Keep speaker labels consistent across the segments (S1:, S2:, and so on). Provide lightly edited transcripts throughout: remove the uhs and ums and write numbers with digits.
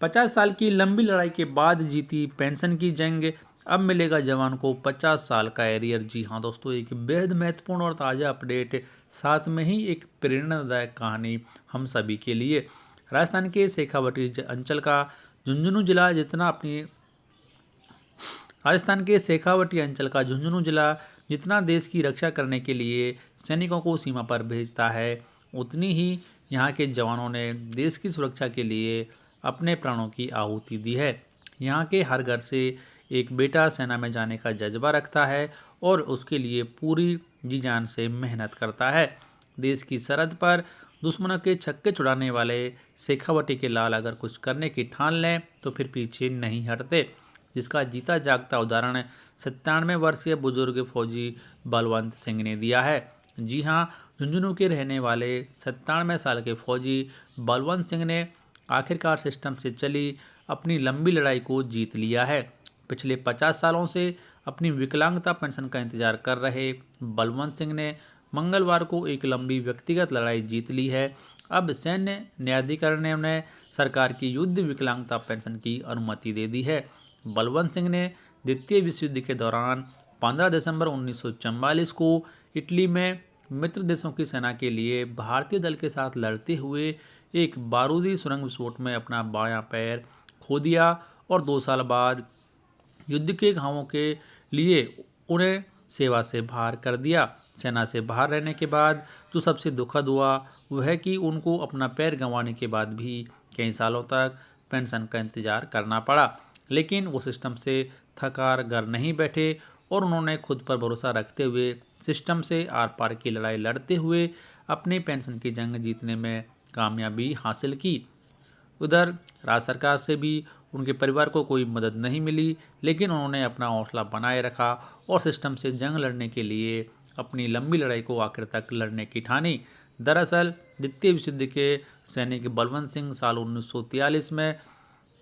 S1: 50 साल की लंबी लड़ाई के बाद जीती पेंशन की जंग, अब मिलेगा जवान को 50 साल का एरियर। जी हाँ दोस्तों, एक बेहद महत्वपूर्ण और ताज़ा अपडेट, साथ में ही एक प्रेरणादायक कहानी हम सभी के लिए। राजस्थान के शेखावटी अंचल का झुंझुनू जिला जितना देश की रक्षा करने के लिए सैनिकों को सीमा पर भेजता है, उतनी ही यहाँ के जवानों ने देश की सुरक्षा के लिए अपने प्राणों की आहुति दी है। यहाँ के हर घर से एक बेटा सेना में जाने का जज्बा रखता है और उसके लिए पूरी जी जान से मेहनत करता है। देश की सरहद पर दुश्मनों के छक्के छुड़ाने वाले शेखावटी के लाल अगर कुछ करने की ठान लें तो फिर पीछे नहीं हटते, जिसका जीता जागता उदाहरण 97 वर्षीय बुजुर्ग फौजी बलवंत सिंह ने दिया है। जी हाँ, झुंझुनू के रहने वाले 97 साल के फौजी बलवंत सिंह ने आखिरकार सिस्टम से चली अपनी लंबी लड़ाई को जीत लिया है। पिछले 50 सालों से अपनी विकलांगता पेंशन का इंतजार कर रहे बलवंत सिंह ने मंगलवार को एक लंबी व्यक्तिगत लड़ाई जीत ली है। अब सैन्य न्यायाधिकरण ने उन्हें सरकार की युद्ध विकलांगता पेंशन की अनुमति दे दी है। बलवंत सिंह ने द्वितीय विश्व युद्ध के दौरान 15 दिसंबर 1944 को इटली में मित्र देशों की सेना के लिए भारतीय दल के साथ लड़ते हुए एक बारूदी सुरंग विस्फोट में अपना बायां पैर खो दिया और 2 साल बाद युद्ध के घावों के लिए उन्हें सेवा से बाहर कर दिया। सेना से बाहर रहने के बाद जो सबसे दुखद हुआ वह है कि उनको अपना पैर गंवाने के बाद भी कई सालों तक पेंशन का इंतजार करना पड़ा, लेकिन वो सिस्टम से थकार घर नहीं बैठे और उन्होंने खुद पर भरोसा रखते हुए सिस्टम से आर पार की लड़ाई लड़ते हुए अपनी पेंशन की जंग जीतने में कामयाबी हासिल की। उधर राज्य सरकार से भी उनके परिवार को कोई मदद नहीं मिली, लेकिन उन्होंने अपना हौसला बनाए रखा और सिस्टम से जंग लड़ने के लिए अपनी लंबी लड़ाई को आखिर तक लड़ने की ठानी। दरअसल द्वितीय विश्व युद्ध के सैनिक बलवंत सिंह साल 1943 में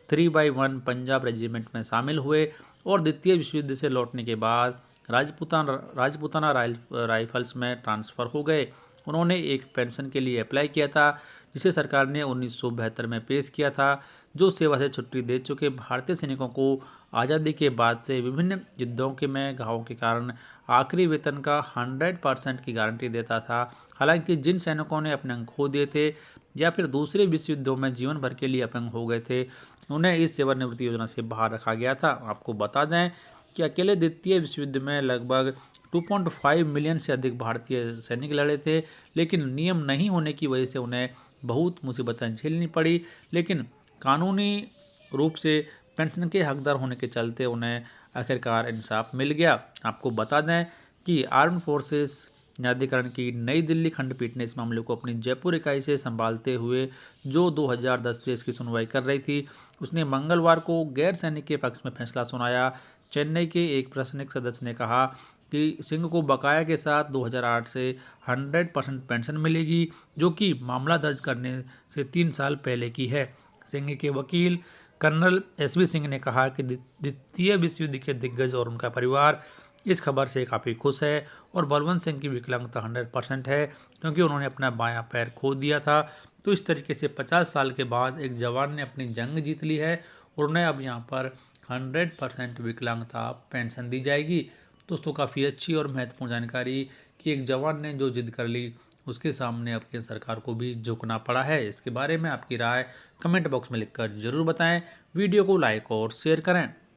S1: 3/1 पंजाब रेजिमेंट में शामिल हुए और द्वितीय विश्व युद्ध से लौटने के बाद राजपूताना राइफल्स में ट्रांसफ़र हो गए। उन्होंने एक पेंशन के लिए अप्लाई किया था जिसे सरकार ने 1972 में पेश किया था, जो सेवा से छुट्टी दे चुके भारतीय सैनिकों को आज़ादी के बाद से विभिन्न युद्धों के में घावों के कारण आखिरी वेतन का 100% की गारंटी देता था। हालांकि जिन सैनिकों ने अपने अंग खो दिए थे या फिर दूसरे विश्व युद्धों में जीवन भर के लिए अपंग हो गए थे, उन्हें इस सेवानिवृत्ति योजना से बाहर रखा गया था। आपको बता दें कि अकेले द्वितीय विश्व युद्ध में लगभग 2.5 मिलियन से अधिक भारतीय सैनिक लड़े थे, लेकिन नियम नहीं होने की वजह से उन्हें बहुत मुसीबतें झेलनी पड़ी। लेकिन कानूनी रूप से पेंशन के हकदार होने के चलते उन्हें आखिरकार इंसाफ मिल गया। आपको बता दें कि आर्म्ड फोर्सेस न्यायाधिकरण की नई दिल्ली खंडपीठ ने इस मामले को अपनी जयपुर इकाई से संभालते हुए जो 2010 से इसकी सुनवाई कर रही थी, उसने मंगलवार को गैर सैनिक के पक्ष में फैसला सुनाया। चेन्नई के एक प्रशासनिक सदस्य ने कहा कि सिंह को बकाया के साथ 2008 से 100% पेंशन मिलेगी, जो कि मामला दर्ज करने से 3 साल पहले की है। सिंह के वकील कर्नल SV सिंह ने कहा कि द्वितीय विश्व युद्ध के दिग्गज और उनका परिवार इस खबर से काफ़ी खुश है और बलवंत सिंह की विकलांगता 100% है, क्योंकि उन्होंने अपना बायां पैर खो दिया था। तो इस तरीके से 50 साल के बाद एक जवान ने अपनी जंग जीत ली है और उन्हें अब यहाँ पर 100% विकलांगता पेंशन दी जाएगी। दोस्तों, काफ़ी अच्छी और महत्वपूर्ण जानकारी कि एक जवान ने जो जिद कर ली उसके सामने अब केंद्र सरकार को भी झुकना पड़ा है। इसके बारे में आपकी राय कमेंट बॉक्स में लिखकर जरूर बताएं। वीडियो को लाइक और शेयर करें।